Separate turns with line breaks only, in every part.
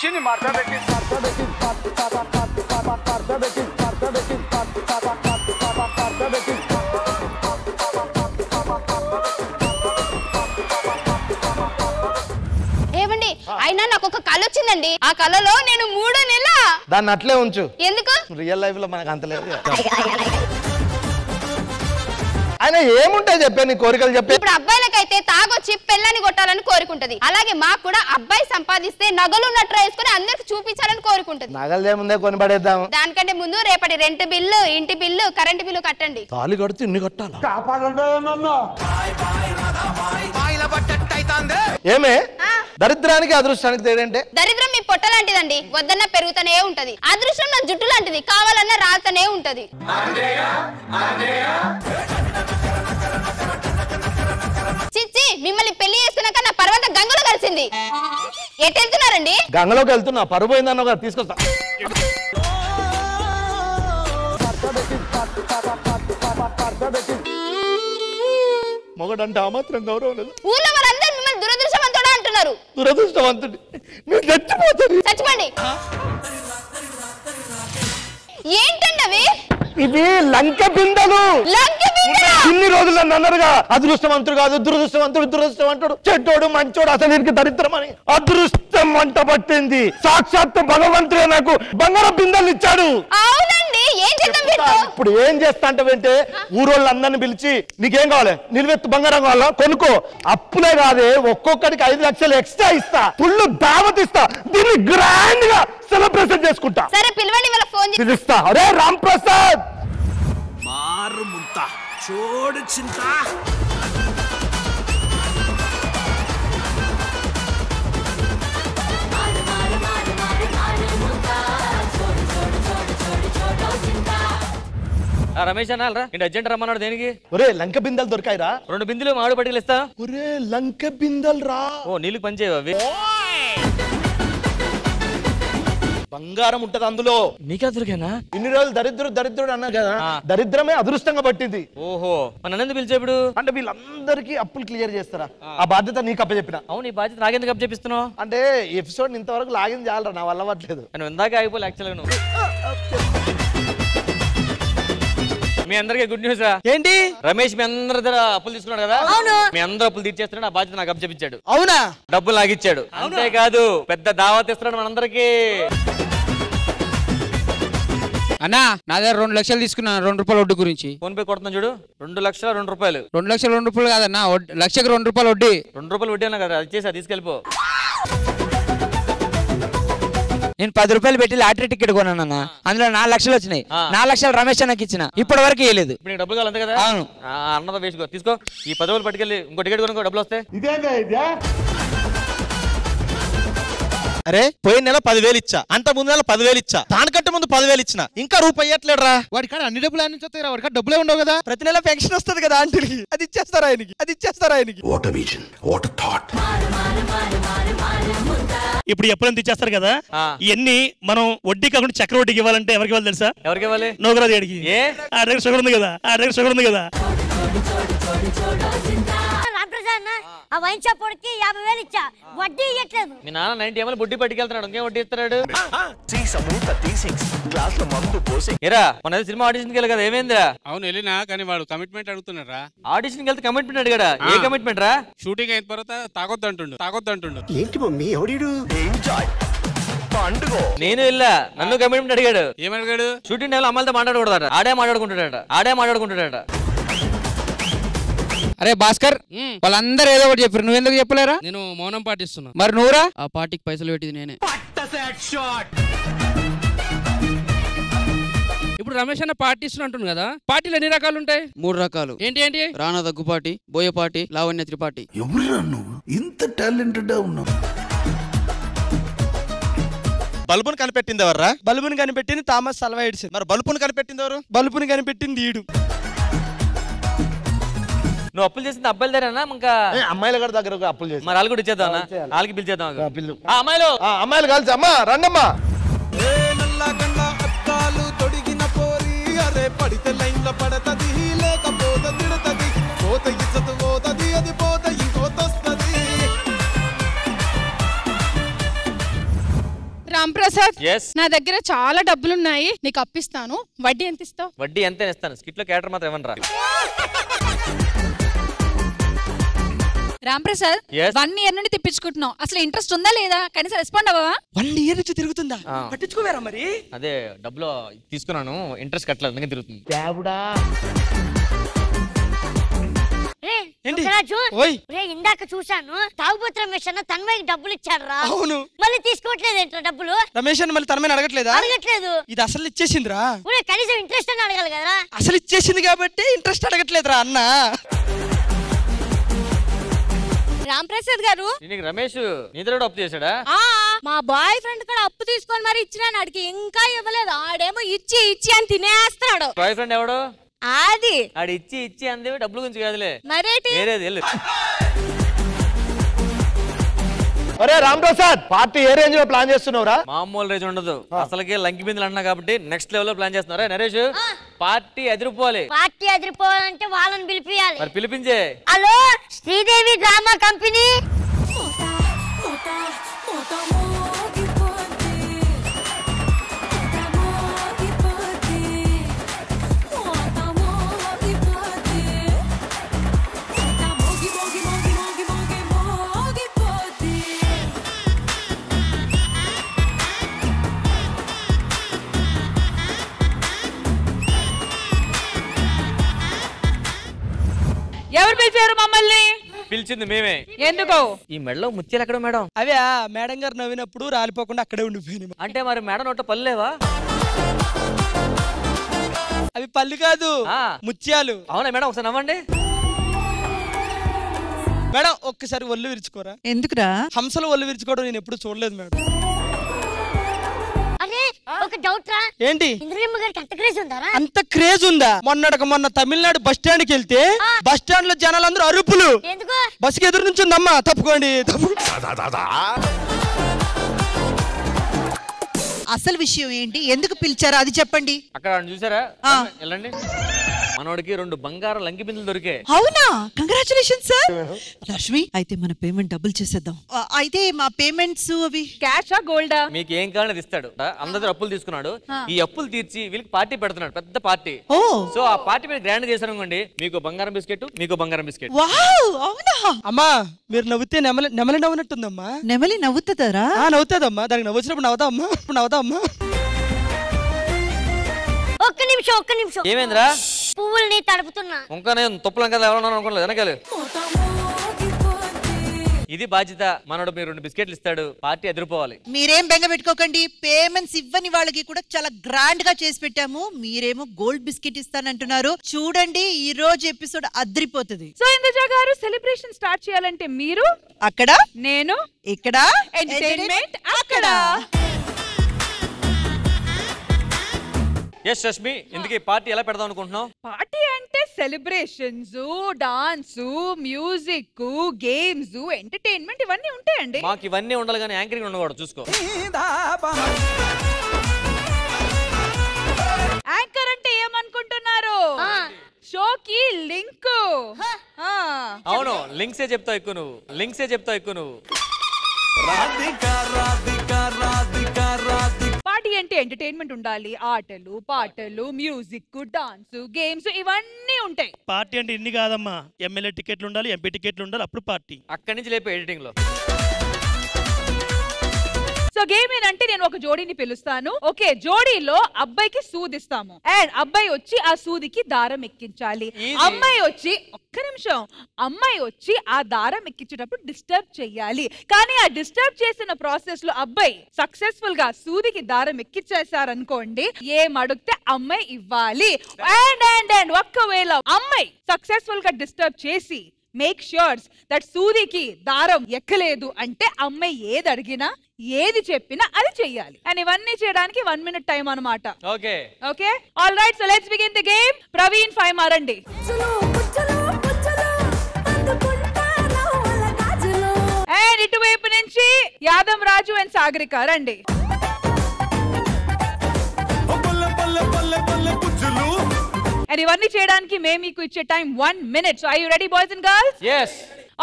వచ్చింది మర్దబెట్టి
ఏమండి అయినా నాకు ఒక కళ వచ్చిందండి. ఆ కళలో నేను 3 నెలల
దాన్ని అట్లే ఉంచు.
ఎందుకు?
రియల్ లైఫ్ లో మనకు అంత లేదు. ఆయన ఏముంటాయి చెప్పే నీ కోరికలు చెప్పే.
ఇప్పుడు అబ్బాయిలకైతే తాగొచ్చి పెళ్ళని కొట్టాలని కోరుకుంటది. అలాగే మాకు కూడా అబ్బాయి సంపాదిస్తే నగలు ఉన్నట్టు వేసుకుని అందరికి చూపించాలని కోరుకుంటది.
నగలు ఏముందే కొని పడేద్దాం.
దానికంటే ముందు రేపటి రెంట్ బిల్లు, ఇంటి బిల్లు, కరెంట్ బిల్లు కట్టండి.
తాళి కడితే ఇన్ని కట్టాలి. ఏమే దరిద్రానికి అదృష్టానికి తేడంటే?
దరిద్రం మీ పొట్ట లాంటిదండి. వద్దన్నా పెరుగుతూనే ఉంటది. అదృష్టం నా జుట్టు లాంటిది. కావాలన్నా రాతనే ఉంటది. చిచ్చి మిమ్మల్ని పెళ్లి చేసుకున్నాక నా పర్వత గంగలో కలిసింది. ఎటు వెళ్తున్నారండి?
గంగలోకి వెళ్తున్నా. పరువు పోయిందన్న తీసుకొస్తా. మొగడంటే ఆ మాత్రం గౌరవం లేదు.
ఊళ్ళో వాళ్ళందరూ మిమ్మల్ని దురదృష్టవంతుడు అంటున్నారు.
దురదృష్టవంతుడి మీరు చచ్చిపోతుంది.
చచ్చిపోండి. ఏంటండి అవి?
ఇవి లంక బిందెలు.
లంక బిందెలు
ఇన్ని రోజులు నన్ను అన్నారుగా అదృష్టవంతుడు కాదు, దురదృష్టవంతుడు, దురదృష్టవంతుడు, చెడ్డోడు, మంచోడు, అసలు వీరికి దరిద్రం అని. అదృష్టం వంట పట్టింది. సాక్షాత్తు భగవంతుడే నాకు బంగారం బిందెలు ఇచ్చాడు.
అవునండి. ఏం చేద్దాం?
ఇప్పుడు ఏం చేస్తా అంటే ఊరోళ్ళందరినీ పిలిచి నీకేం కావాలి? నిలువెత్తు బంగారం కావాలా? కొనుక్కో. అప్పులే కాదే, ఒక్కొక్కడికి 5 లక్షలు ఎక్స్ట్రా ఇస్తా. ఫుల్ దావత్ ఇస్తా. దీన్ని గ్రాండ్ గా సెలబ్రేషన్ చేసుకుంటా.
సరే పిలవండి. వాళ్ళ ఫోన్
పిలుస్తా. అరే రామ్ ప్రసాద్
మారు ముంత చోడు చింత.
రమేష్ అన్నారా ఇంటి అర్జెంట్ రమ్మన్నాడు. దేనికి?
ఒరే లంక బిందెలు దొరికాయిరా?
2 బిందులు మామిడి పట్టుకెళ్ళి ఇస్తా.
ఒరే లంక బిందెలు రా.
ఓ నీళ్ళకి పనిచేయవు అవి.
బంగారం ఉంటది అందులో.
నీకే దొరికేనా?
ఇన్ని రోజులు దరిద్రుడు అన్నా కదా, దరిద్రమే అదృష్టంగా పట్టింది.
ఓహో నన్ను పిలిచే ఇప్పుడు?
అంటే వీళ్ళందరికీ అప్పులు క్లియర్ చేస్తారా? ఆ బాధ్యత నీకు అప్పచెప్పిన.
అవును, ఈ బాధ్యత నాకెందుకు అప్పచెప్పిస్తున్నావు?
అంటే ఎపిసోడ్ ఇంతవరకు లాగింది చాలరా, నా వల్ల అవ్వట్లేదు.
నేను ఇందాక ఆగిపోలే యాక్చువల్గా. నువ్వు మీ అందరికీ గుడ్ న్యూస్.
ఏంటి?
రమేష్ మీ అందరి దగ్గర అప్పులు తీసుకున్నాడు కదా, మీ అందరూ అప్పులు తీర్చేస్తున్నాడు. ఆ బాధ్యత నాకు అప్పచెప్పించాడు.
అవునా?
డబ్బులు నాకు ఇచ్చాడు. అంతేకాదు పెద్ద దావత్ ఇస్తున్నాడు మనందరికి.
అన్నా నా దగ్గర 2 లక్షలు తీసుకున్నాను 2 రూపాయల వడ్డీ గురించి.
ఫోన్ పే కొడుతున్నా చూడు. 2 లక్షల 2 రూపాయలు.
2 లక్షలు 2 రూపాయలు కాదన్నా, లక్షకు 2 రూపాయలు వడ్డీ.
2 రూపాయలు వడ్డీ అన్నా కదా, అది చేసా తీసుకెళ్ళిపో.
నేను 10 రూపాయలు పెట్టి లాటరీ టికెట్ కొన్నానన్నా. అందులో 4 లక్షలు వచ్చినాయి. 4 లక్షలు రమేష్ అన్నకి ఇచ్చిన. ఇప్పటి వరకు ఇవ్వలేదు.
ఇప్పుడు నీకు డబ్బులు కావాలి కదా?
అవును.
అన్నతో వేసుకో, తీసుకో. ఈ 10 రూపాయలు పట్టుకెళ్ళి ఇంకో టికెట్ కొనుక్కో, డబ్బులు వస్తాయి.
అరే పోయిన నెల 10,000 ఇచ్చా, అంత ముందు నెల 10,000 ఇచ్చా, దానికంటే ముందు 10,000 ఇచ్చిన, ఇంకా రూపాయి ఇయ్యట్లేడురా.
వాడి కాడ అన్ని డబ్బులు నుంచి వస్తాయి, వాడి కాడ డబ్బులే ఉండవు కదా.
ప్రతి నెల పెన్షన్ వస్తుంది కదా ఆంటీకి, అది ఇచ్చేస్తారా ఆయనకి.
ఇప్పుడు ఎప్పుడైనా ఇచ్చేస్తారు కదా, ఇవన్నీ మనం వడ్డీ కాకుండా చక్ర వడ్డీకి ఇవ్వాలంటే ఎవరికి ఇవ్వాలి తెలుసా?
ఎవరికి ఇవ్వాలి?
నోకరాజు గారికి. ఆ దగ్గర షుగర్ ఉంది కదా.
ఆ వైన్ షాప్ వాడికి 50,000 ఇచ్చా, వడ్డీ ఇవ్వట్లేదు.
మీ నాన్న 90 ఎంఎల్ వడ్డీ పట్టుకెళ్తున్నాడు, ఇంకేం వడ్డీ ఇస్తున్నాడు? ఏరా మన సినిమా ఆడిషన్కి వెళ్ళి కదా, ఏమైందిరా?
అవును వెళ్ళినా, కానీ వాడు కమిట్మెంట్ అడుగుతున్నారా.
ఆడిషన్కి వెళ్తే కమిట్మెంట్ అడిగాడా? ఏ కమిట్మెంట్ రా?
షూటింగ్ అయిన తర్వాత తాగొద్దంటుండు.
ఏంటి మమ్మీ ఎవడీడు?
నేను వెళ్ళా, నన్ను కమిట్మెంట్ అడిగాడు.
ఏమడిగాడు?
షూటింగ్ టైంలో అమ్మాయిలతో మాట్లాడకూడదట, ఆడే మాట్లాడుకుంటాడట.
అరే భాస్కర్, వాళ్ళందరూ ఏదో ఒకటి చెప్పారు, నువ్వెందుకు చెప్పలేరా?
నేను మౌనం పాటిస్తున్నా.
మరి నువ్వురా?
ఆ పార్టీకి పైసలు పెట్టింది నేనే. ఇప్పుడు రమేష్ అన్న పార్టీ ఇస్తున్నట్టు కదా, పార్టీలు ఎన్ని రకాలు ఉంటాయి?
3 రకాలు.
ఏంటి?
రానా దగ్గుపాటి, బోయపాటి, లావణ్య త్రిపాఠి.
ఎవరురా నువ్వు ఇంత టాలెంటెడ్ ఉన్నావు?
బల్బును కనిపెట్టింది ఎవర్రా?
బల్బుని కనిపెట్టింది థామస్ అల్వా ఎడిసన్.
మరి బల్బును కనిపెట్టింది ఎవరు?
బల్బుని కనిపెట్టింది ఈడు.
నువ్వు అప్పులు చేసింది అబ్బాయిల దగ్గర ఇంకా
అమ్మాయిల దగ్గర అప్పులు చేసి
మరి వాళ్ళు కూడా ఇచ్చేద్దాం, వాళ్ళకి పిలిచేద్దాం.
అమ్మాయిలు కలిసి అమ్మా రండమ్మా.
తొడిగిన పోరి అరే పడితే లైన్ల పడతది, లేకపోతే తిడతది, పోత ఇచ్చత పోతది, అది పోత.
ప్రసాద్
Yes.
నా దగ్గర చాలా డబ్బులున్నాయి, నీకు అప్పిస్తాను. వడ్డీ ఎంత ఇస్తావు?
వడ్డీ ఎంత ఇస్తాను, స్కిట్ లో క్యారెక్టర్ మాత్రం ఏమనరా.
రామ్ ప్రసాద్,
Yes.
1 year నుండి తిప్పించుకుంటున్నావు, అసలు ఇంట్రెస్ట్ ఉందా లేదా? కనీసం రెస్పాండ్ అవ్వవా?
1 year నుంచి తిరుగుతుందా? పట్టించుకోవేరా మరి?
అదే డబ్బులు తీసుకున్నాను, ఇంట్రెస్ట్ కట్టలేదు, అందుకే తిరుగుతుంది.
ఇందాక చూశాను తాగుబోతు రమేష్ అన్న తన్మయ్యకి డబ్బులు ఇచ్చాడు రా.
అవును.
మళ్ళీ తీసుకోవట్లేదు ఏంట్రా డబ్బులు?
రమేష్ అని మళ్ళీ తనమే అడగట్లేదా?
అడగట్లేదు.
ఇది అసలు ఇచ్చేసిందిరా.
కనీసం ఇంట్రెస్ట్ అని అడగాలి కదరా.
అసలు ఇచ్చేసింది కాబట్టి ఇంట్రెస్ట్ అడగట్లేదురా అన్న.
రామ్ ప్రసాద్ గారు,
నీకు రమేష్ నిద్ర అప్పు చేశాడా?
మా బాయ్ ఫ్రెండ్ కూడా అప్పు తీసుకొని మరి ఇచ్చినా, అడిగి ఇంకా ఇవ్వలేదు. ఆడేమో ఇచ్చి ఇచ్చి అని తినేస్తున్నాడు.
బాయ్ ఫ్రెండ్ ఎవడు?
అది
ఆడు ఇచ్చి ఇచ్చి అందే డబ్బుల గురించి కాదులే,
మరేటి
వేరేది వెళ్ళు.
అరే రామ్ ప్రసాద్, పార్టీ ఏ రేంజ్ లో ప్లాన్ చేస్తున్నావురా?
మామూలు రేంజ్ ఉండదు, అసలుకే లంకి బిందులు అన్నా కాబట్టి నెక్స్ట్ లెవెల్ లో ప్లాన్ చేస్తున్నారా నరేష్? పార్టీ ఎదిరిపోవాలి.
పార్టీ ఎదిరిపోవాలంటే వాళ్ళని పిలిపియాలి.
మరి పిలిపించే.
Hello, Sridevi drama company.
ఎవరు పిలిచారు మమ్మల్ని?
పిలిచింది మేమే.
ఎందుకు?
ఈ మెడలో ముత్యాలు ఎక్కడ మేడం?
అవే మేడం గారు నవ్వినప్పుడు రాలిపోకుండా అక్కడే ఉండిపోయినాయి.
అంటే మరి మేడం నోట పళ్ళేవా?
అవి పళ్ళు కాదు, ముత్యాలు.
అవునా మేడం, ఒకసారి నవ్వండి
మేడం. ఒక్కసారి ఒళ్ళు విరుచుకోరా.
ఎందుకురా?
హంసలు ఒళ్ళు విరుచుకోవడం నేను ఎప్పుడు చూడలేదు మేడం.
ఒక డౌట్ రా.
ఏంటి?
ఇంద్రమ్మ గారికి అంత క్రేజ్ ఉందారా?
అంత క్రేజ్ ఉందా? మొన్న తమిళనాడు బస్ స్టాండ్ కి వెళ్తే బస్ స్టాండ్ లో జనాలందరూ అరుపులు.
ఎందుకు?
బస్సుకి ఎదురు నుంచి ఉందమ్మా, తప్పుకోండి.
అసలు విషయం ఏంటి, ఎందుకు పిలిచారా అది చెప్పండి.
అక్కడ చూసారా, వెళ్ళండి. మనోడికి 2 బంగారం లంకి బిందులు దొరికాయి.
అవునా? Congratulations sir. లక్ష్మి, అయితే మన పేమెంట్ డబుల్ చేసేద్దాం. అయితే మా పేమెంట్స్ అవి
క్యాషా గోల్డా?
మీకు ఏం కావాలని ఇస్తాడు. అందరూ అప్పులు తీసుకున్నాడు, ఈ అప్పులు తీర్చి వీళ్ళకి పార్టీ పెడుతున్నాడు, పెద్ద పార్టీ. సో ఆ పార్టీ మీద గ్రాండ్ చేశారు అనుకోండి, మీకు బంగారం బిస్కెట్, మీకు బంగారం బిస్కెట్.
అవునా?
అమ్మా, మీరు నవ్వుతే నెమలి నవ్వునట్టుందమ్మా.
నెమలి నవ్వుతుందరా?
నవ్వుతుందమ్మా. దానికి నవ్వుచ్చినప్పుడు నవ్వుతామ్మా. ఇప్పుడు నవ్వుతామ్మా.
ఒక్క నిమిషం.
ఏమైందిరా?
పువ్వుల్ని తడుపుతున్నా.
ఇంకా నేను తప్పులం కదా ఎవరన్నా అనుకోలేదు, వెనకాల. ఇది బాధ్యత. మనోడు మీరు 2 బిస్కెట్లు ఇస్తాడు, పార్టీ ఎదిరిపోవాలి.
మీరేం బెంగ పెట్టుకోకండి, పేమెంట్స్ ఇవ్వని వాళ్ళకి కూడా చాలా గ్రాండ్ గా చేసి పెట్టాము. మీరేమో గోల్డ్ బిస్కెట్ ఇస్తానంటున్నారు. చూడండి, ఈ రోజు ఎపిసోడ్ అదిరిపోతుంది.
సో ఇందుజా గారు, సెలబ్రేషన్ స్టార్ట్ చేయాలంటే మీరు
అక్కడ,
నేను
ఇక్కడ,
ఎంటర్టైన్మెంట్ అక్కడ.
ఎస్ రష్మి, ఇందుకే పార్టీ ఎలా పెడదాం అనుకుంటున్నావు?
పార్టీ అంటే celebrations, dance, music, games, entertainment ఇవన్నీ ఉంటాయండి.
మాకు ఇవన్నీ ఉండాలి కానీ యాంకరింగ్ ఉండకూడదు, చూసుకో.
యాంకర్ అంటే ఏమనుకుంటున్నారు? షోకి లింక్.
అవును, లింక్సే చెప్తావు ఎక్కువ నువ్వు, లింక్సే చెప్తావు ఎక్కువ నువ్వు.
పార్టీ అంటే ఎంటర్టైన్మెంట్ ఉండాలి, ఆటలు, పాటలు, మ్యూజిక్, డాన్స్, గేమ్స్ ఇవన్నీ ఉంటాయి.
పార్టీ అంటే ఇన్ని కాదమ్మా, ఎమ్మెల్యే టికెట్లు ఉండాలి, ఎంపీ టికెట్లు ఉండాలి, అప్పుడు పార్టీ.
అక్కడి నుంచి లేపు ఎడిటింగ్ లో.
సో గేమ్ ఏంటంటే, నేను ఒక జోడీని పిలుస్తాను. ఓకే, జోడీలో అబ్బాయికి సూదిస్తాము అండ్ అబ్బాయి వచ్చి ఆ సూదికి దారం ఎక్కించాలి. అమ్మాయి వచ్చి, ఒక్క నిమిషం, అమ్మాయి వచ్చి ఆ దారం ఎక్కించేటప్పుడు డిస్టర్బ్ చెయ్యాలి. కానీ ఆ డిస్టర్బ్ చేసిన ప్రాసెస్ లో అబ్బాయి సక్సెస్ఫుల్ గా సూదికి దారం ఎక్కించేసారనుకోండి, ఏం అడిగితే అమ్మాయి ఇవ్వాలి. అండ్ ఒక్కవేళ అమ్మాయి సక్సెస్ఫుల్ గా డిస్టర్బ్ చేసి మేక్ ష్యూర్స్ దట్ సూదికి దారం ఎక్కలేదు అంటే అమ్మాయి ఏది అడిగినా, ఏది చెప్పినా అది చెయ్యాలి. అండ్ ఇవన్నీ చేయడానికి 1 minute టైం అన్నమాట.
Okay
okay, all right. So let's begin the game. Praveen 5 మారండి. అండ్ ఇటువైపు నుంచి యాదవ్ రాజు అండ్ సాగరిక రండి. అండ్ ఇవన్నీ చేయడానికి మేము మీకు ఇచ్చే time 1 minute. So are you ready boys and girls?
yes.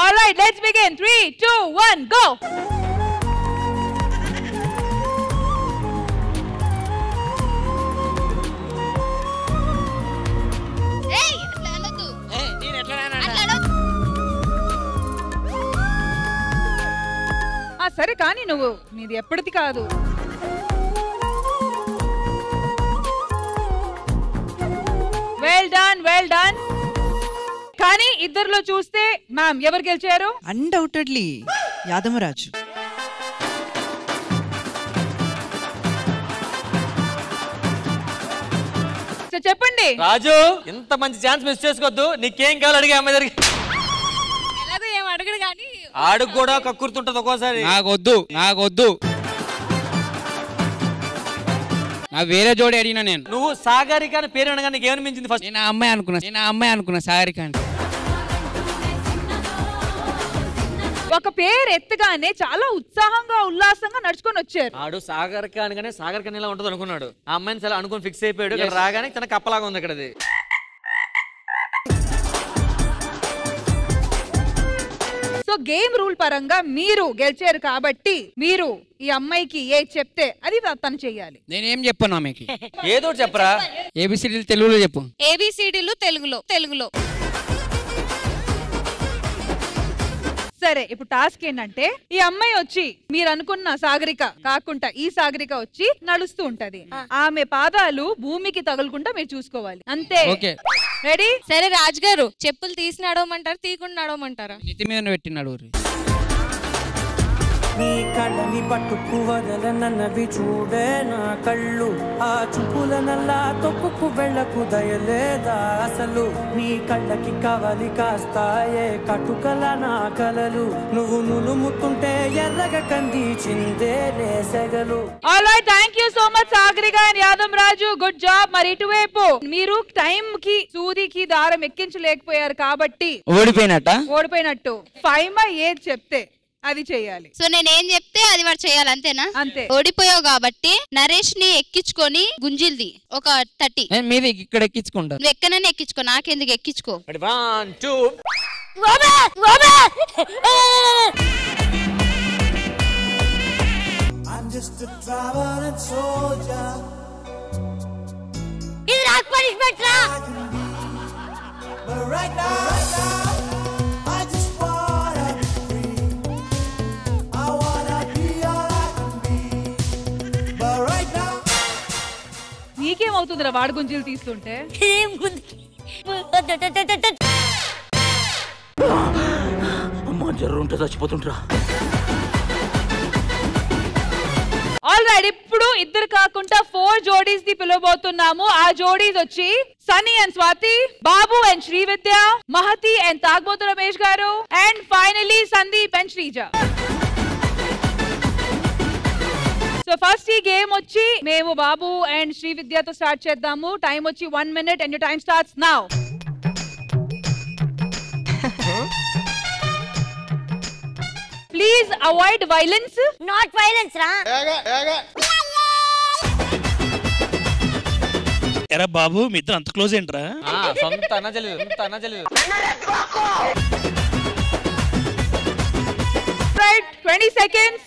All right, let's begin. 3 2 1 go. నువ్వు నీది ఎప్పటిది కాదు. Well done, well done. కానీ ఇద్దరిలో చూస్తే మ్యామ్ ఎవరు గెలిచారు?
అన్డౌటెడ్లీ యాదమరాజు.
చెప్పండి
రాజు, ఇంత మంచి ఛాన్స్ మిస్ చేసుకోవద్దు. నీకేం కావాలి అడిగే అమ్మాయి దగ్గరికి.
ఎలాగో ఏం అడగడు కానీ
ఆడుకు కూడా కక్కుర్తుంటది ఒక్కోసారి.
నాకొద్దు, నాకొద్దు. నా వేరే జోడి అడిగినా నేను.
నువ్వు సాగరిక అని పేరు అనగా నీకు ఏమనిపించింది? ఫస్ట్
నేను ఆ అమ్మాయి అనుకున్నా సాగరిక అని.
ఒక పేరు ఎత్తగానే చాలా ఉత్సాహంగా ఉల్లాసంగా నడుచుకొని వచ్చారు.
ఆడు సాగరిక అనగానే సాగరిక ఇలా ఉంటుంది అనుకున్నాడు. ఆ అమ్మాయిని చాలా అనుకుని ఫిక్స్ అయిపోయాడు. ఇక్కడ రాగానే తన కప్పలాగా ఉంది ఇక్కడది.
సో గేమ్ రూల్ పరంగా మీరు గెలిచారు కాబట్టి మీరు ఈ అమ్మాయికి ఏ చెప్తే అది తను చెయ్యాలి.
నేనేం చెప్పను ఆమెకి.
ఏదో చెప్పరా.
ఏబిసిడీలు తెలుగులో చెప్పు.
ఏబిసిడీలు తెలుగులో.
సరే, ఇప్పుడు టాస్క్ ఏంటంటే ఈ అమ్మాయి వచ్చి మీరు అనుకున్న సాగరిక కాకుండా ఈ సాగరిక వచ్చి నడుస్తూ ఉంటది. ఆమె పాదాలు భూమికి తగులుకుంటా మీరు చూసుకోవాలి. అంతే. రెడీ?
సరే రాజు గారు, చెప్పులు తీసి నడవమంటారా తీయకుండా నడవమంటారా?
నెత్తి మీద పెట్టినాడు.
నీ కళ్ళని పట్టుకు వదలనన్నవి చూడే నా కళ్ళు. ఆ చూపుల నల్లా తొక్కుకు వెళ్ళకు దయలేదా అసలు. నీ కళ్ళకి కవలి కాస్తాయే కటుకల నా కలలు. నువ్వు నులుముతుంటే ఎర్రగ కంది చిందే నేసెగలు.
Alright, thank you so much Sagarika and Yadav Raju. Good job. మరి ఇటువైపు మీరు టైం కి సూదికి దారం ఎక్కించలేకపోయారు కాబట్టి ఓడిపోయినట్టు. ఫైమా ఏది చెప్తే అది చెయ్యాలి.
సో నేనేం చెప్తే అది వాడు చేయాలి, అంతేనా?
అంతే.
ఓడిపోయావు కాబట్టి నరేష్ ని ఎక్కించుకొని గుంజిల్ది ఒక 30
మీద ఇక్కడ ఎక్కించుకుంటా.
నువ్వు ఎక్కడైనా ఎక్కించుకో, నాకెందుకు ఎక్కించుకో.
1 2
I'm just a traveling soldier.
ఇది నాకు పనిష్మెంట్ రా.
But right now I just wanna be free. I wanna be all I can be. But right now
నీకేమవుతుందిరా వాడు గుంజీలు తీస్తుంటే?
అమ్మా జర్రు ఉంటే చచ్చిపోతుంటరా.
ఆల్ రైట్, ఇప్పుడు ఇద్దరు కాకుండా 4 జోడీస్ ది పిలవబోతున్నాము. ఆ జోడీస్ వచ్చి Sunny and Swathi, Babu and Srividya, Mahathi and Tagubothu Ramesh garu, and finally Sandeep and Sreeja. So first ఈ గేమ్ వచ్చి మేము బాబు అండ్ శ్రీవిద్యతో స్టార్ట్ చేద్దాము. టైం వచ్చి 1 minute and your time starts now. Please avoid violence.
Not violence రా.
ఎరా బాబు, మీ ఇద్దరు అంత క్లోజ్ ఏంట్రా?
సొంత అన్న చెల్లెలు.
Right, 20 seconds.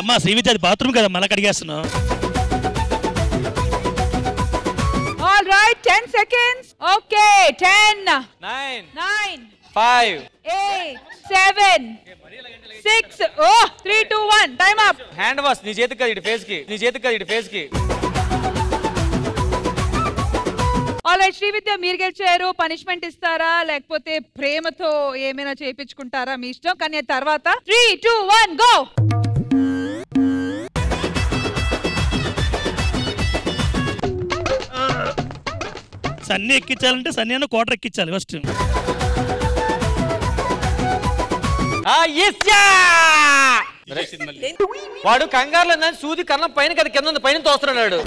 అమ్మా శ్రీవిద్య, అది బాత్రూమ్ కదా, మళ్ళీ కడిగేస్తున్నావు.
All right, 10 seconds. Okay, 10
9
9
5
8 7 6 3 2 1 time up.
Hand wash. నీ చేతికి కాదు, ఇటు ఫేస్ కి.
ఆల్రైట్ శ్రీవిద్య, మీరు గెలిచారు. పనిష్మెంట్ ఇస్తారా లేకపోతే ప్రేమతో ఏమైనా చేయించుకుంటారా మీ ఇష్టం. కానీ తర్వాత 3 2 1 గో.
సన్నీ ఎక్కించాలంటే సన్నీ అన్న క్వార్టర్ ఎక్కించాలి ఫస్ట్.
వాడు కంగారులో సూది కన్నం పైన కదా కింద ఉంది, పైన తోస్తున్నాడు.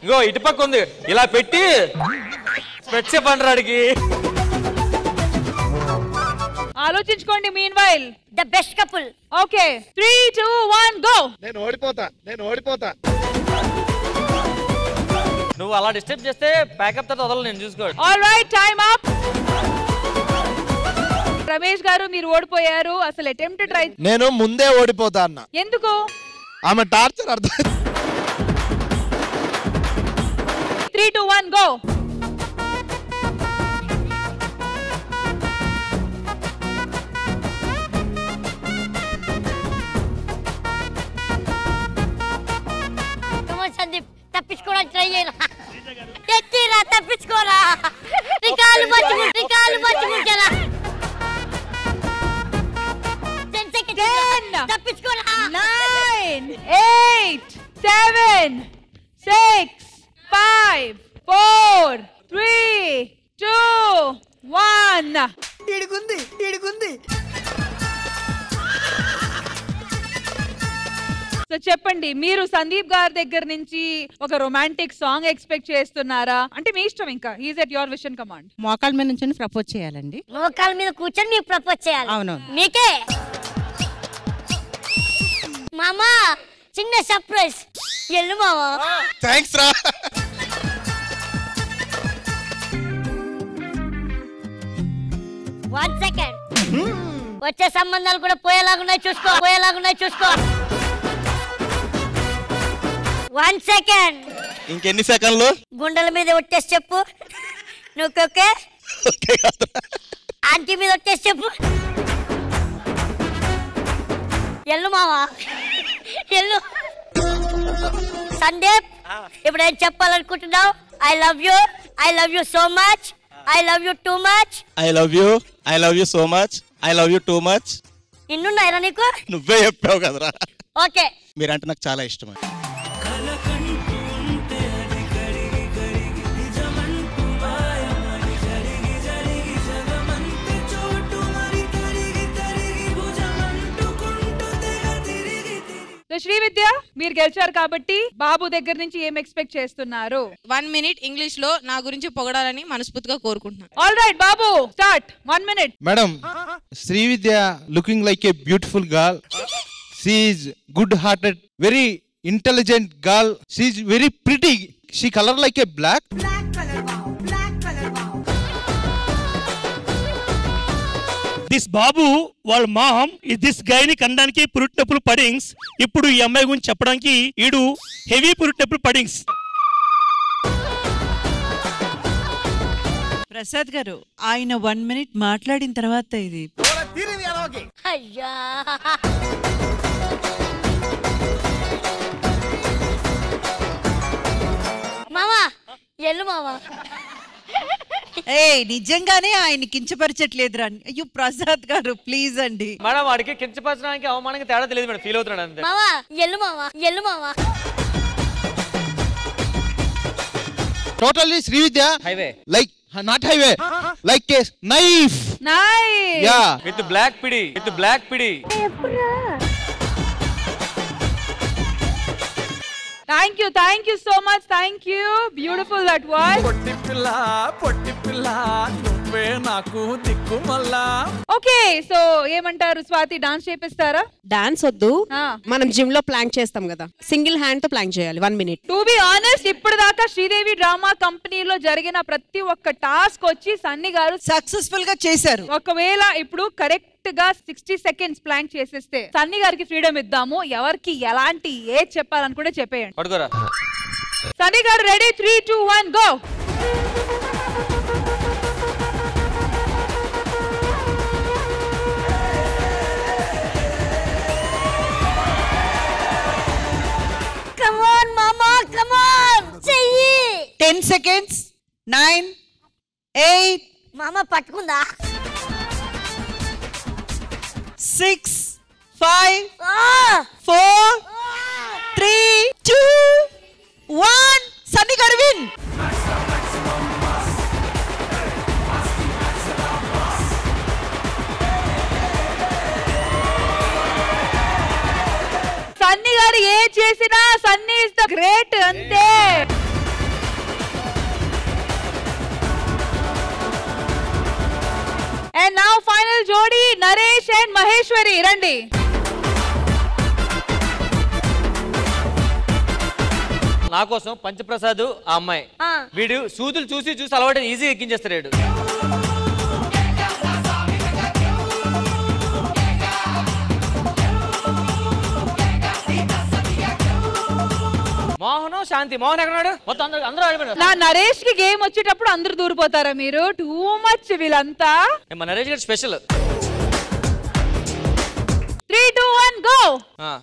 ఇంకో ఇటుపక్క ఉంది, ఇలా పెట్టి స్పెట్స్ పండ్రాడికి.
ఆలోచించుకోండి. Mean while
the best couple.
Okay, 3 2 1 go.
నేను ఓడిపోతా.
నువ్వు అలా డిస్టర్బ్ చేస్తే ప్యాకప్ తర్వాత వదలను, నేను చూసుకోండి.
All right, time up. Ramesh గారు, మీరు ఓడిపోయారు. అసలు అటెంప్ట్ ట్రై.
నేను ముందే ఓడిపోతా అన్న.
ఎందుకు?
ఆమె టార్చర్ అర్థం.
3 2 1 గో.
తప్పించుకోరా
9 8 7 6 5 4 3 2 1 ఇడుగుంది సో చెప్పండి, మీరు సందీప్ గారి దగ్గర నుంచి ఒక రొమాంటిక్ సాంగ్ ఎక్స్పెక్ట్ చేస్తున్నారా? అంటే మీ ఇష్టం, ఇంకా is at your vision command.
మోకాళ్ళ మీద నుంచి ప్రపోజ్ చేయాలండి.
మోకాళ్ళ మీద కూర్చొని మీకు ప్రపోజ్ చేయాలి.
అవును.
మీకే మామా చిన్న సర్ప్రైజ్. ఎల్లు మామా.
థ్యాంక్స్ రా.
One second. వచ్చే సంబంధాలు కూడా పోయేలాగున్నాయి చూసుకో. 1 సెకండ్.
ఇంకెన్ని సెకండ్లు?
గుండెల మీద ఒట్టేసి చెప్పు. నువ్వు ఓకే? ఆంటీ మీద ఒట్టేసి చెప్పు. ఎల్లు మావా ఎల్లు. సందీప్, ఇప్పుడు ఏం చెప్పాలనుకుంటున్నావు? I love you so much. I love you too much.
I love you so much. I love you too much.
ఇన్నున్నాయిరా నీకు?
నువ్వే చెప్పావు కదరా.
ఓకే.
మీరంటే నాకు చాలా ఇష్టం.
శ్రీవిద్య, మీరు గెలిచారు కాబట్టి బాబు దగ్గర నుంచి ఏం ఎక్స్పెక్ట్ చేస్తున్నారు?
1 మినిట్ ఇంగ్లీష్ లో నా గురించి పొగడాలని మనస్ఫూర్తిగా కోరుకుంటున్నాను.
All right Babu, start. 1 minute.
Madam, Srividya looking like a beautiful girl. She is good hearted, very intelligent girl. She is very pretty. She colour like a black.
This Babu వాళ్ళ మామ్ దిస్ గైని కనడానికి పురుటినప్పుడు పడింగ్స్. ఇప్పుడు ఈ అమ్మాయి గురించి చెప్పడానికి ఈడు హెవీ పురుటినప్పుడు పడింగ్స్.
ప్రసాద్ గారు, ఆయన 1 మినిట్ మాట్లాడిన తర్వాత ఇది
అయ్యా మామా ఎల్లు మామా.
నిజంగానే ఆయన కించపరచట్లేదురా. అయ్యో ప్రసాద్ గారు ప్లీజ్ అండి.
మేడం, వాడికి కించపరచడానికి అవమానానికి తేడా తెలియదు మేడం, ఫీల్ అవుతున్నాడు అంతే.
మామా ఎల్లు మామా.
Totally Srividya
highway
like not highway, like a knife. Yeah,
with black పిడి.
Thank you so much. Thank you. Beautiful that was.
పొట్టి పిల్ల నువ్వే నాకు దిక్కుమల్లా.
ఓకే, సో ఏమంటారు స్వాతి, డాన్స్ చేపిస్తారా?
డాన్స్ వద్దు, మనం జిమ్ లో ప్లాంక్ చేస్తాం కదా, సింగిల్ హ్యాండ్ తో ప్లాంక్ చేయాలి 1 మినిట్.
టు బి ఆనెస్ట్, ఇప్పటిదాకా శ్రీదేవి డ్రామా కంపెనీలో జరిగిన ప్రతి ఒక్క టాస్క్ వచ్చి సన్నీ గారు
సక్సెస్ఫుల్ గా చేశారు.
ఒకవేళ ఇప్పుడు కరెక్ట్ గా 60 సెకండ్స్ ప్లాంక్ చేసేస్తే సన్నీ గారికి ఫ్రీడమ్ ఇద్దాము. ఎవరికి ఎలాంటి ఏది చెప్పాలని కూడా చెప్పేయండి. సన్నీ గారు ready? 3 2 1 go.
Come on, mama, come on. చెయ్యి.
10 seconds. 9 8
మామ పట్టుకుందా?
6 5 4 3 2 1. సన్నీ గారు విన్.
సన్నీ గారు ఏ చేసినా సన్నీ ఇస్ ద గ్రేట్ అంతే. అండ్ నౌ ఫైనల్ జోడీ నరేష్ అండ్ మహేశ్వరి, రండి.
నా కోసం పంచప్రసాద్ ఆ అమ్మాయి, వీడు సూదులు చూసి అలవాటు ఈజీ ఎక్కించేస్తాడు. మోహన్ శాంతి. మోహన్ ఎక్కడున్నాడు? మొత్తం అందరూ ఆడిపోయారు.
నా నరేష్ కి గేమ్ వచ్చేటప్పుడు అందరూ దూరిపోతారా మీరు? టూ మచ్ వీళ్ళంతా.
మా నరేష్ గారు స్పెషల్.
3 2 1 గో.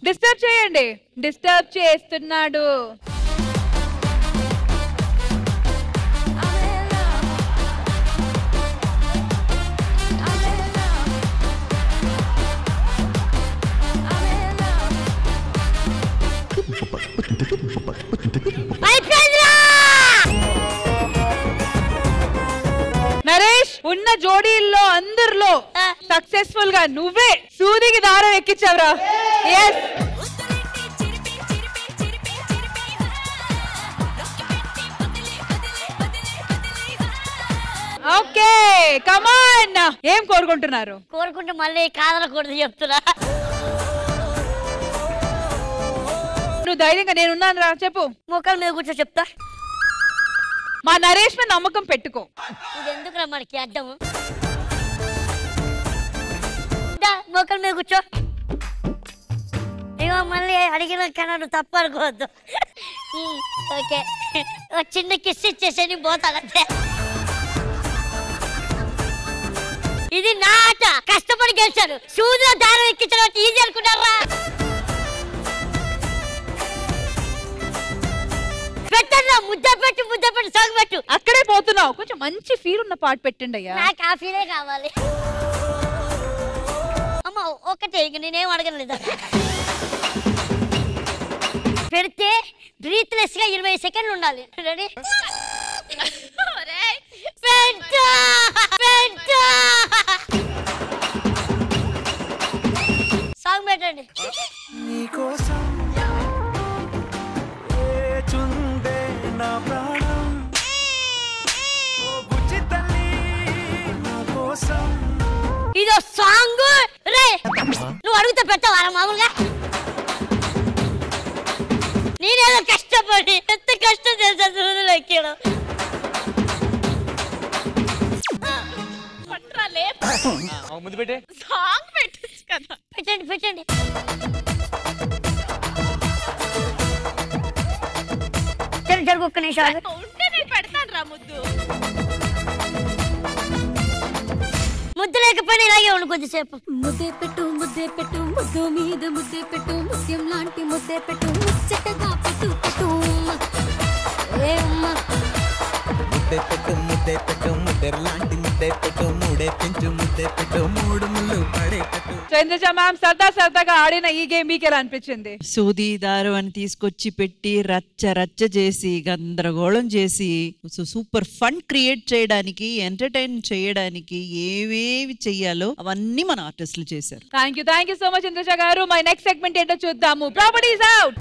డిస్టర్బ్ చేయండి. డిస్టర్బ్ చేస్తున్నాడు. నరేష్, ఉన్న జోడీల్లో అందరిలో సక్సెస్ఫుల్ గా నువ్వే సూదికి దారం ఎక్కించావురా. ఎస్, ఓకే, కమాన్. ఏం కోరుకుంటున్నారు?
కోరుకుంటే మళ్ళీ కాదనకూడదు చెప్తున్నా.
నువ్వు ధైర్యంగా నేనున్నాను రా, చెప్పు.
మోకాల మీద కూర్చో చెప్తా.
మా నరేష్ మీద నమ్మకం పెట్టుకో.
ఇది ఎందుకురా మనకి అడ్డము? మోకాల మీద కూర్చో. ఇగో మళ్ళీ అడిగిన కన్నా తప్ప అనుకోవద్దు. ఓకే, చిన్న కిస్ ఇచ్చేసి పోతానంతే. ఇది నా ఆట, కష్టపడి గెలిచాను. సూదిలో దారం ఎక్కించడం ఈజీ అనుకున్నారా? పెట్టన్నా, ముద్ద పెట్టి సాగు పెట్టు.
అక్కడే పోతున్నావు, కొంచెం మంచి ఫీల్ ఉన్న పాట పెట్టండి అయ్యా.
నాకు ఆ ఫీలే కావాలి. అమ్మ ఒకటే, ఇక నేనేం అడగలేదు. పెడితే బ్రీత్లెస్ గా 20 సెకండ్లు ఉండాలి. రెడీ? సాంగ్ పెట్టండి. ఇదో సాంగ్ రే, నువ్వు అడుగుతా పెట్టావారా మామూలుగా? నేనేదో కష్టపడి, ఎంత కష్టం తెలుసా సూదులు ఎక్కడం.
ముందు పెట్టే
సాంగ్ పెట్టచ్చు కదా.
పెట్టండి. జరుగు ఒక్క నిమిషం
ఉంటే నేను పెడతాను రా ముద్దు.
ముద్దు లేకపోయినా ఇలాగే ఉండు కొద్దిసేపు.
ముద్దే పెట్టు ముద్దు మీద ముద్దే పెట్టు, ముత్యం లాంటి ముద్దే పెట్టు, ముచ్చటగా పెట్టు
ముద్దే పెట్టు ముద్దెర్ లాంటి ముద్దే పెట్టు, మూడే పెంచు ముద్దే పెట్టు, మూడు ముళ్ళు పడే పెట్టు.
చంద్రజ మ్యామ్ సరదాగా ఆడిన ఈ గేమ్ మీకు ఎలా అనిపించింది?
సూది దారం అని తీసుకొచ్చి పెట్టి రచ్చ చేసి గందరగోళం చేసి సూపర్ ఫన్ క్రియేట్ చేయడానికి, ఎంటర్టైన్ చేయడానికి ఏవేవి చెయ్యాలో అవన్నీ మన ఆర్టిస్టులు చేశారు.
Thank you so much Chandraja garu. My next segment ఏంటో చూద్దాము. Properties out.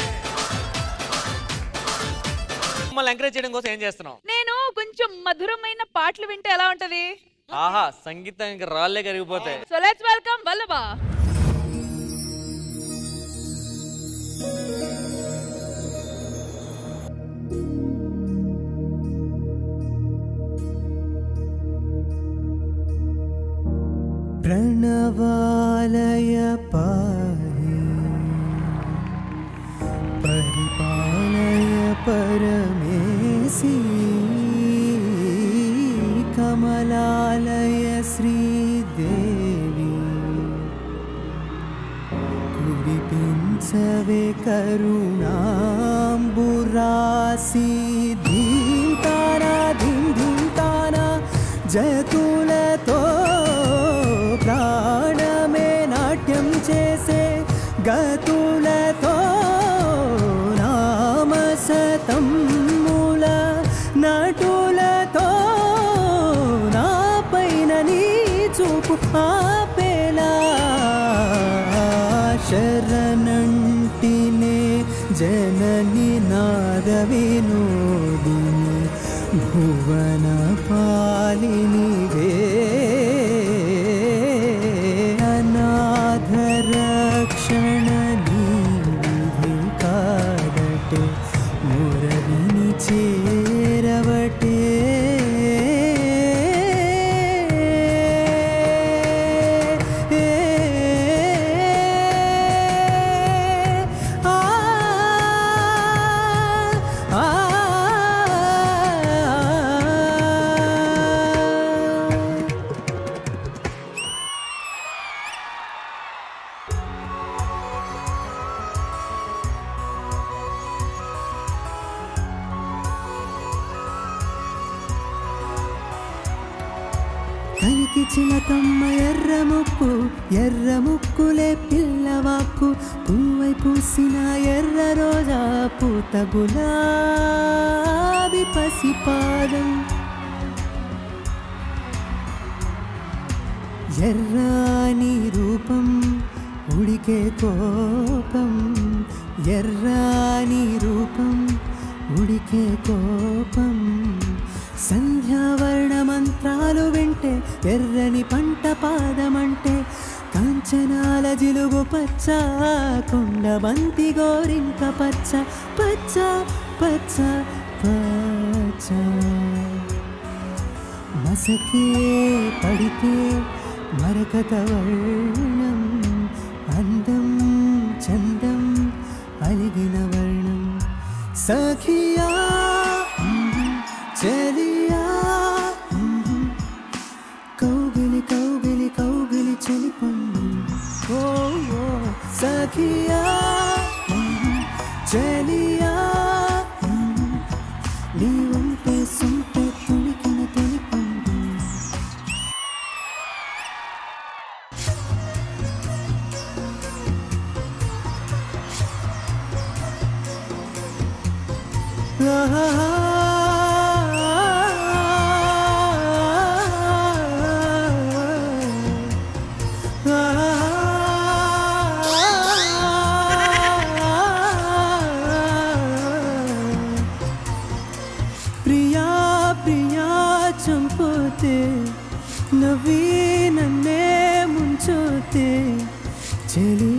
మమ్మల్ని ఎంకరేజ్ చేయడం కోసం ఏం చేస్తున్నావు?
నేను కొంచెం మధురమైన పాటలు వింటే ఎలా ఉంటది?
ఆహా, సంగీతానికి రాళ్ళే కరిగిపోతాయి.
So let's welcome Vallabha.
ప్రణవాలయ పాహి పరిపాలయ పరమేశి కమలాలయ శ్రీదేవి కురిపించవే కరుణాంబురాసి ధీంతానా ధింతానా జతులతో ప్రాణమే నాట్యం చేసే గతులతో నామసతమ్ముల నటులతో నా పైన నీ చూపు ఆపేలా శరణంటినే జనని నాద వినోదిని భువన పాలినివే అనాథరక్షణ నీవిధి కాదటే మురవిని చేరవటే తనకి చిలకమ్మ ఎర్ర ముక్కులే పిల్లవాక్కు పువ్వై
పూసిన ఎర్ర రోజా పూత గులాబీ పసిపాదం ఎర్రాని రూపం ఉడికే కోపం ఎర్రాని రూపం ఉడికే కోపం సంధ్యావర్ణ మంత్రాలు వింటే ఎర్రని పంట పాదమంటే కాంచనాల జిలుగు పచ్చ కొండబంతి గోరింక పచ్చ పచ్చ పచ్చ పచ్చ మసకే పడితే మరకత వర్ణం అందం చందం అలిగిన వర్ణం సఖియా చలియా కౌగిలి కౌగిలి కౌగిలి చలిపండు ఓ సఖియా చలియా నీ ఉంటే సొంటే తుణికిన తొలిపండు ప్రియా ప్రియా చంపోతే నవ్వి నన్నే ముంచోతే చెలి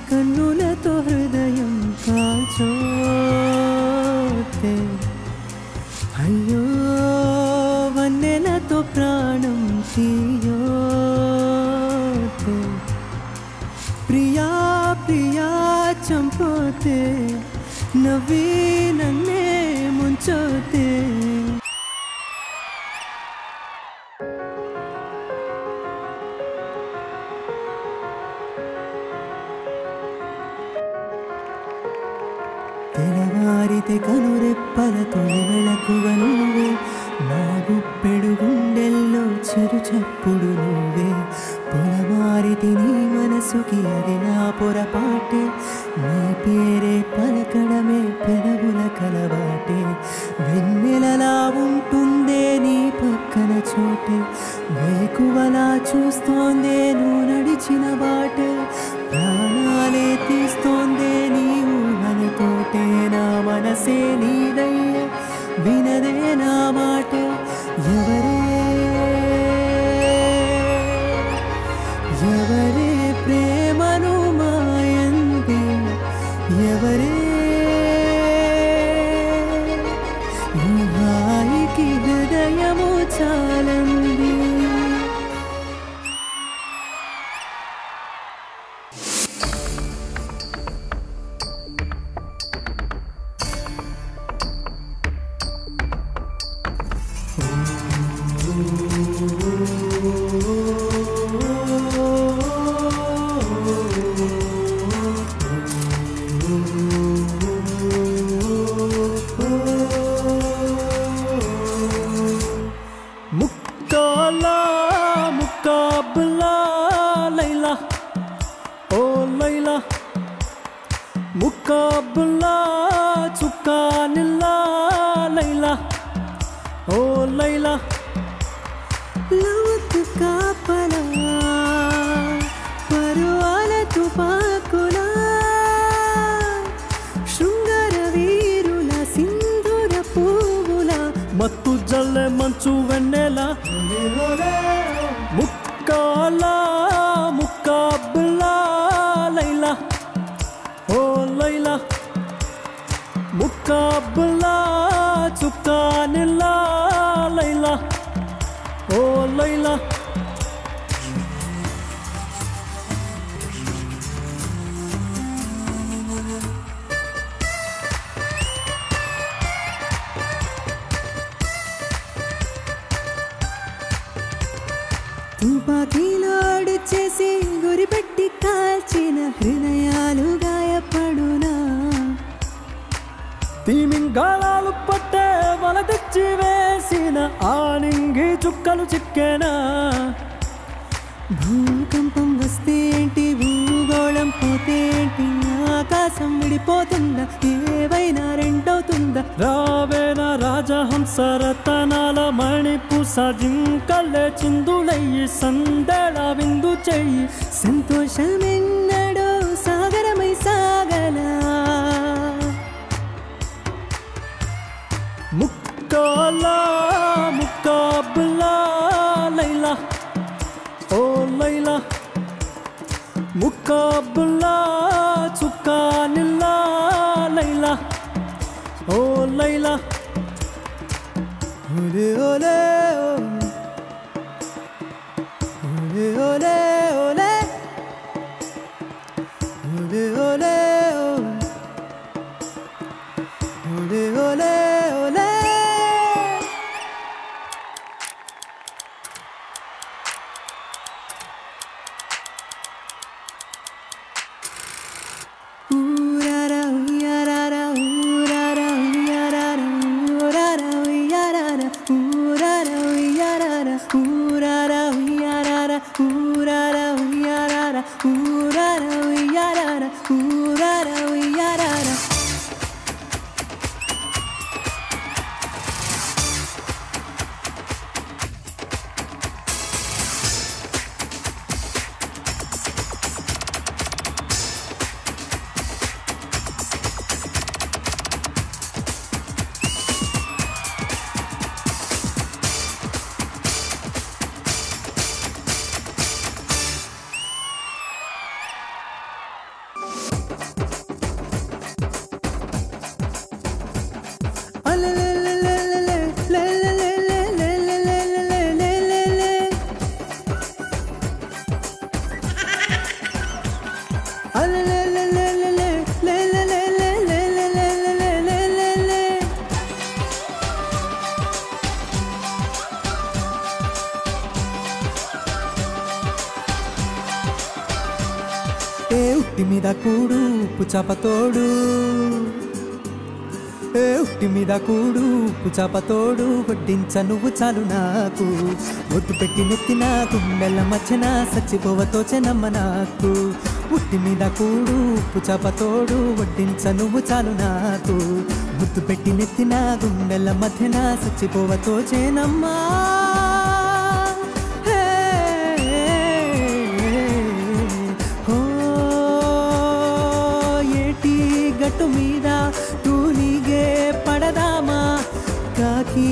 కన్నులతో హృదయం కాల్చోతే అయ్యో వన్నెలతో ప్రాణం తీయోతే ప్రియా ప్రియా చంపోతే నవ్వి నన్నే ముంచోతే తెలవారితే కనురెప్పల తొలి వెళకువ నువ్వే నా గుప్పెడు గుండెల్లో చిరు చప్పుడు నువ్వే పొలమారితే నీ మనసుకి అది నా పొరపాటే నీ పేరే పలకడమే పెదవుల కలవాటే వెన్నెలలా ఉంటుందే నీ పక్కన చోటే వేకువలా చూస్తోందే నువ్వు నడిచిన బాటే ప్రాణాలే తీస్తోందే నీ ఊహలతోటే నా మనసే నీదయ్యే వినదే నా మాట ఎవరే ప్రేమను మాయంది ఎవరే ఈ హాయికి హృదయము చాలంది ముక్కాలా ముక్కాబులా లైలా ఓ లైలా ముక్కాబులా చుక్కానిలా లైలా ఓ లైలా లవకు కాపలా పరువాల తుపాకులా శృంగార వీరుల సింధూర పువ్వుల మత్తు జల్లె మంచు వెన్నెల ముక్కాలా ముక్కాబులా లైలా ఓ లైలా ముక్కాబులా చుక్కానిలా లైలా ఓ లైలా తుపాకీలో అడిచేసి గురిపెట్టి కాల్చిన హృదయాలు గాయపడునా తిమింగాళాలు పట్టే వల తెచ్చి వేసిన ఆనింగి చుక్కలు చిక్కేనా భూకంపం వస్తేంటి భూగోళం పోతేంటి ఉల్లాసం విడిపోతుందా ఏవైనా రెండవుతుందా రావేనా రాజహంస రతనాల మణిపూస జింకల్లే చిందులయ్యి సందడ విందు చెయ్యి సంతోషమెన్నడో సాగరమై సాగలా ముక్కాలా ముక్కాబులా లైలా ఓ లైలా ముక్కాబులా చుక్కానిల్లా లైలా ఓ లైలా ఓలే ఓలే ఓలే ఓలే ఓలే ఓలే ఓలే ఓలే ఓలే ఓలే ఉట్టి మీద కూడు ఉప్పు చాపతోడు ఉట్టి మీద కూడు ఉప్పు చాపతోడు వడ్డించ నువ్వు చాలు నాకు ఒట్టు పెట్టి నెత్తిన గుండెల మధ్యన సచ్చిపోవతోచెనమ్మ నాకు ఉట్టి మీద కూడు ఉప్పు చాపతోడు వడ్డించ నువ్వు చాలు నాకు ముద్దు పెట్టి నెత్తిన గుండెల మధ్యన సచ్చిపోవతోచెనమ్మా గట్టు మీద తూలిగే పడదామా కాకి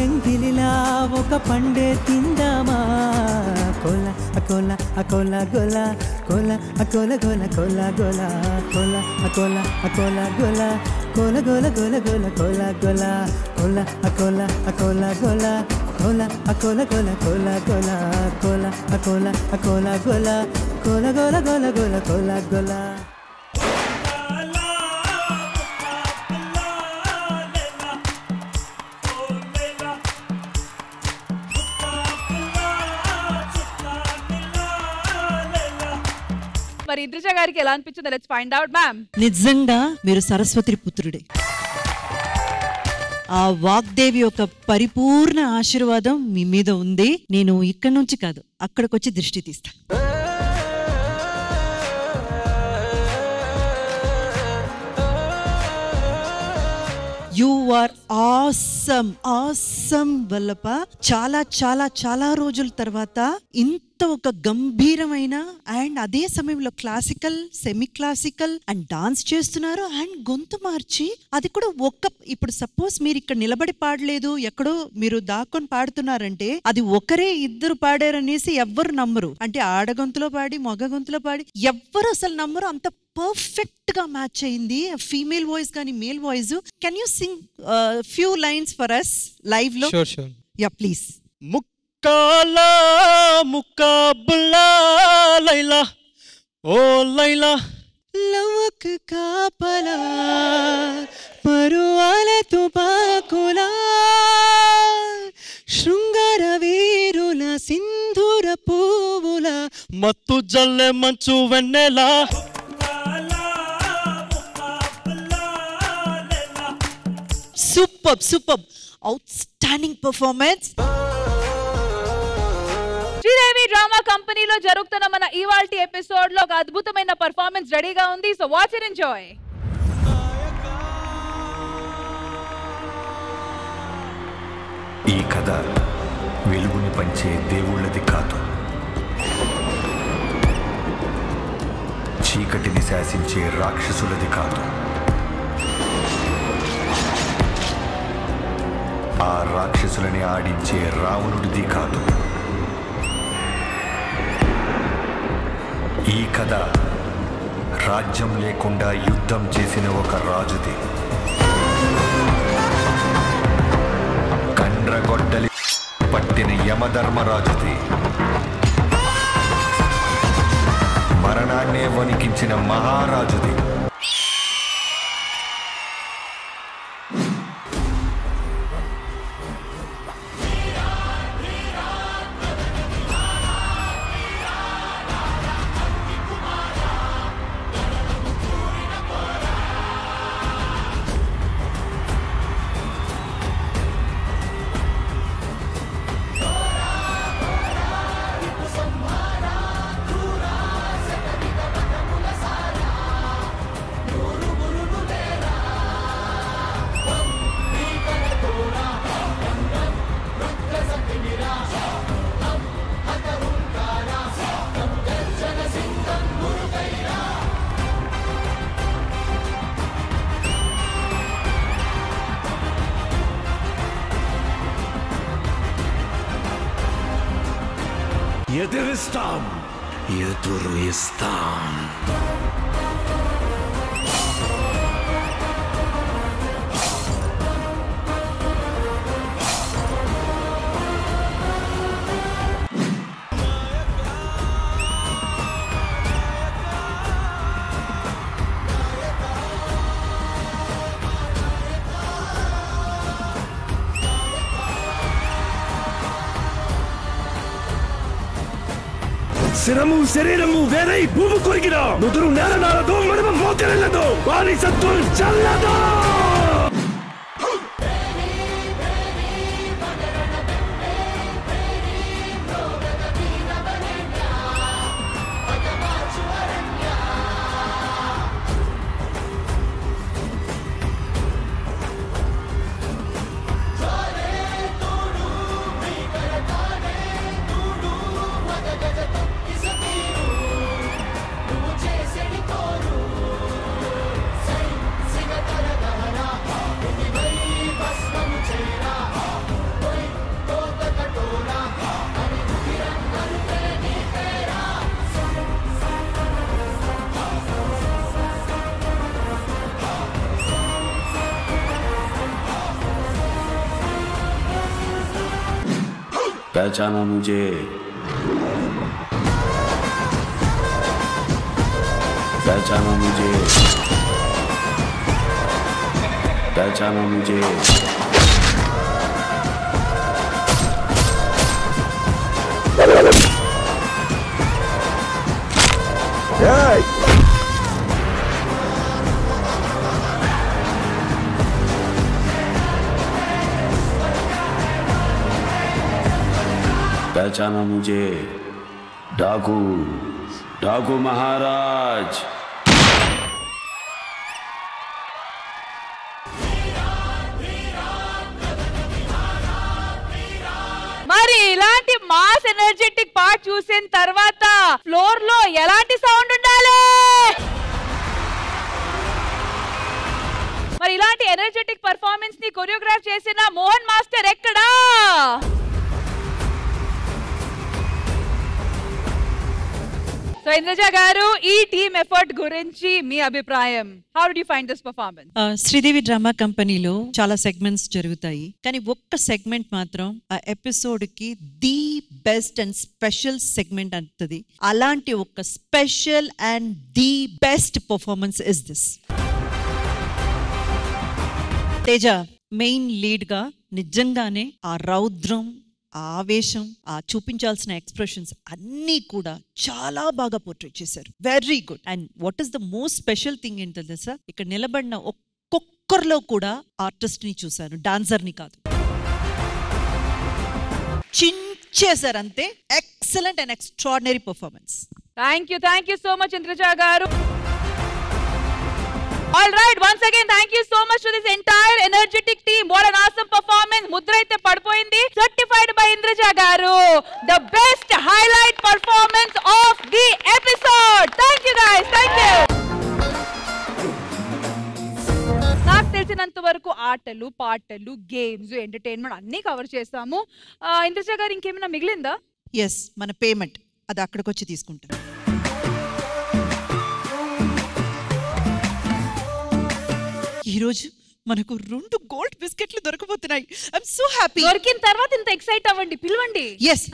ఎంగిలిలా ఒక పండే తిందామా కోల అకోల అకోల గోల కోల అకోల గోల కోల గోల కోల అకోల అకోల గోల కోల గోల గోల గోల కోల గోల కోల అకోల అకోల గోల కోల అకోల గోల కోల గోల కోల అకోల అకోల గోల కోల గోల గోల గోల కోల గోల
మరి ఇంద్రజ గారికి ఎలా అనిపించిందో లెట్స్ ఫైండ్ అవుట్ మ్యామ్.
నిజంగా మీరు సరస్వతి పుత్రుడే. ఆ వాగ్దేవి యొక్క పరిపూర్ణ ఆశీర్వాదం మీ మీద ఉంది. నేను ఇక్కడి నుంచి కాదు అక్కడికి వచ్చి దృష్టి తీస్తా. You are awesome awesome Vallabha. చాలా చాలా చాలా రోజుల తర్వాత ఇంత ఒక గంభీరమైన అండ్ అదే సమయంలో classical semi classical and dance చేస్తున్నారు అండ్ గొంతు మార్చి అది కూడా ఇప్పుడు సపోజ్ మీరు ఇక్కడ నిలబడి పాడలేదు ఎక్కడో మీరు దాక్కొని పాడుతున్నారంటే అది ఒకరే ఇద్దరు పాడారనేసి ఎవ్వరు నమ్మరు. అంటే ఆడ గొంతులో పాడి మగ గొంతులో పాడి ఎవ్వరు అసలు నమ్మరు. అంత పర్ఫెక్ట్ గా మ్యాచ్ అయింది. ఫీమేల్ వాయిస్ కానీ male voice. Can you sing few lines for us live లో?
Sure sure.
Yeah please.
ముక్కాలా ముక్కాబులా లైలా ఓ లైలా లవక్ కాపలా పరువాల తుపాకులా శృంగార వీరుల సింధూర పువ్వుల మత్తు జల్లె మంచు వెన్నెలా.
Super super outstanding performance.
Sridevi drama కంపెనీలో జరుగుతున్న మన ఇవాల్టి ఎపిసోడ్ లో ఒక అద్భుతమైన పర్ఫార్మెన్స్ రెడీగా ఉంది. So watch and enjoy.
కథ వెలుగుని పంచే దేవుళ్ళది కాదు, చీకటిని శాసించే రాక్షసులది కాదు, ఆ రాక్షసులని ఆడించే రావణుడిది కాదు. ఈ కథ రాజ్యం లేకుండా యుద్ధం చేసిన ఒక రాజుది, కండ్రగొడ్డలి పట్టిన యమధర్మరాజుది, మరణాన్నే వణికించిన మహారాజుది.
ఎదిరిస్తాం, ఎదురు ఇస్తాం. శిరము శరీరము వేరై భూమి కొరిగిన నుదురు నేల నారదు మనము మోకరిల్లదు వారి సత్వం చల్లదు.
पहचाना मुझे, पहचाना मुझे, पहचाना मुझे. पहचाना मुझे, डाकू, डाकू महाराज.
మరి ఇలాంటి మాస్ ఎనర్జెటిక్ పార్ట్ చూసిన తర్వాత ఫ్లోర్ లో ఎలాంటి సౌండ్ ఉండాలి? మరి ఇలాంటి ఎనర్జెటిక్ పర్ఫార్మెన్స్ ని కొరియోగ్రాఫ్ చేసిన మోహన్ మాస్టర్ ఎక్కడా? సో ఇంద్రజ గారు, ఈ టీమ్ ఎఫర్ట్ గురించి మీ అభిప్రాయం? How do you find this performance?
Sridevi drama కంపెనీలో చాలా సెగ్మెంట్స్ జరుగుతాయి, కానీ ఒక్క సెగ్మెంట్ మాత్రం ఆ ఎపిసోడ్ కి the best and special segment అంటది. అలాంటి ఒక special and the best performance is this. Teja main lead గా నిజంగానే ఆ రౌద్రం, ఆవేశం, ఆ చూపించాల్సిన ఎక్స్ప్రెషన్స్ అన్నీ కూడా చాలా బాగా పోర్ట్రేట్ చేశారు. Very good. And what is the most special thing ఏంటో తెలుసా, ఇక్కడ నిలబడిన ఒక్కొక్కరిలో కూడా ఆర్టిస్ట్ ని చూశాను, డాన్సర్ ని కాదు. చించేశారు అంతే. Excellent and extraordinary performance.
Thank you so much Indraja గారు. All right, once again thank you so much to this entire energetic team. What an awesome performance. Mudra అయితే పడిపోయింది. Certified by Indraja garu. The best highlight performance of the episode. Thank you guys. Thank you. నాకు తెలిసినంత వరకు ఆటలు, పాటలు, games, entertainment అన్ని cover చేస్తాము. ఇంద్రజ గారు ఇంకేమైనా మిగిలిందా?
ఎస్, మన పేమెంట్ అది అక్కడికి వచ్చి తీసుకుంటాం. ఈరోజు మనకు 2 గోల్డ్ బిస్కెట్లు దొరకబోతున్నాయి. I'm so happy.
దొరికిన తర్వాత ఇంత ఎక్సైట్ అవ్వండి, పిలవండి.
ఎస్.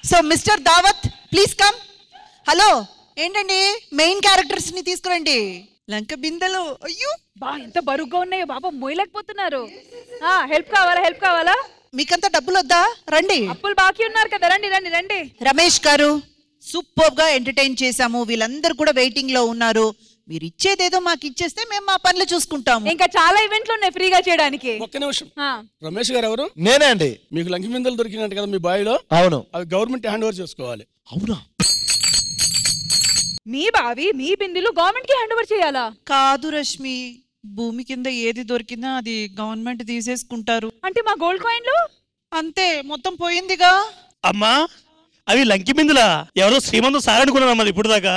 సో మిస్టర్ దావత్ ప్లీజ్ కమ్. హలో, ఏంటండి మెయిన్ క్యారెక్టర్స్ ని తీసుకురండి. లంక బిందెలు. అయ్యో
బా ఎంత బరువుగా ఉన్నాయో బాబా, మోయలేకపోతున్నారు. హెల్ప్ కావాలా? హెల్ప్ కావాలా?
మీకంతా డబ్బులు వద్దా? రండి.
అప్పులు బాకీ ఉన్నారు కదా, రండి రండి రండి.
రమేష్ గారు సూపర్ గా ఎంటర్టైన్ చేశాము. వీళ్ళందరూ కూడా వెయిటింగ్ లో ఉన్నారు. మీరు ఇచ్చేదేదో మాకు ఇచ్చేస్తే మేము మా పనులు చూసుకుంటాము.
ఇంకా చాలా ఈవెంట్లు ఉన్నాయి ఫ్రీగా చేయడానికి.
ఒక్క నిమిషం. రమేష్ గారు ఎవరు?
నేనే అండి.
మీకు లంకి బిందెలు దొరికినట్టు కదా మీ బావిలో?
అవును.
అవి గవర్నమెంట్ హ్యాండ్ ఓవర్ చేసుకోవాలి.
అవునా?
మీ బావి మీ బిందెలు గవర్నమెంట్ కి హ్యాండ్ ఓవర్ చేయాలా?
కాదు రష్మి, భూమి కింద ఏది దొరికినా అది గవర్నమెంట్ తీసేసుకుంటారు.
అంటే మా గోల్డ్ కాయిన్లు
అంతే, మొత్తం పోయిందిగా.
అమ్మా అవి లంకి బిందులా? ఎవరో శ్రీమంతం సారనుకున్నాను ఇప్పుడు దాకా.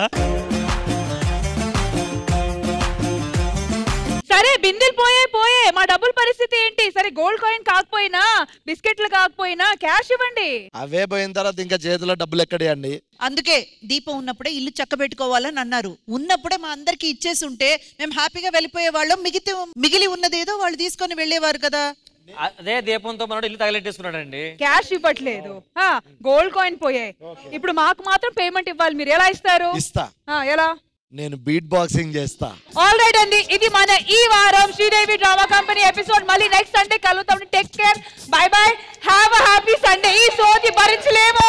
సరే బిందెలు పోయే మా డబ్బుల పరిస్థితి ఏంటి? సరే గోల్డ్ కాయిన్ కాకపోయినా, బిస్కెట్లు కాకపోయినా క్యాష్ ఇవ్వండి.
అవే పోయిన తర్వాత ఇంకా చేతిలో డబ్బులు ఎక్కడే అండి.
అందుకే దీపం ఉన్నప్పుడే ఇల్లు చక్క పెట్టుకోవాలని అన్నారు. ఉన్నప్పుడే మా అందరికి ఇచ్చేసి ఉంటే మేము హ్యాపీగా వెళ్ళిపోయే వాళ్ళం. మిగిలి ఉన్నదేదో వాళ్ళు తీసుకొని వెళ్ళేవారు కదా.
అదే దీపంతో మనోడు ఇల్లు తగలెట్టేసుకున్నాడండి.
క్యాష్ ఇవ్వట్లేదు, గోల్డ్ కాయిన్ పోయాయి. ఇప్పుడు మాకు మాత్రం పేమెంట్ ఇవ్వాలి. మీరు ఎలా ఇస్తారు?
ఇస్తా.
ఎలా?
నేను బీట్ బాక్సింగ్ చేస్తా.
ఆల్ రైట్ అండి, ఇది మన ఈ వారం శ్రీదేవి డ్రామా కంపెనీ ఎపిసోడ్. మళ్ళీ నెక్స్ట్ సండే కలుద్దాం. Take care, by by, have a happy Sunday. ఈ సోది భరించలేము.